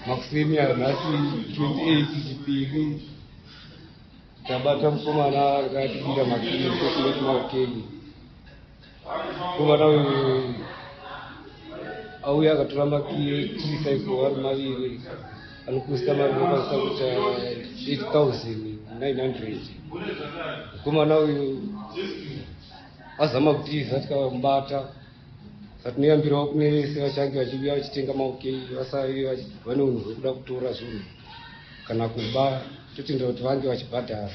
Maksimnya nasi 28 GPV. Tabata mkomana kati bila makini kwa maukeji. Kuma nawe au yakatula maki kisa iko mali alikusta kwa sababu cha 8900. Kuma nawe azama kutiza katika mbata. Satniambira okune sewa changi wachibia chitenga maukeji asa hiyo wanunu kuda kutura zuri. Kana kuba tuti ndo tuwange wachipata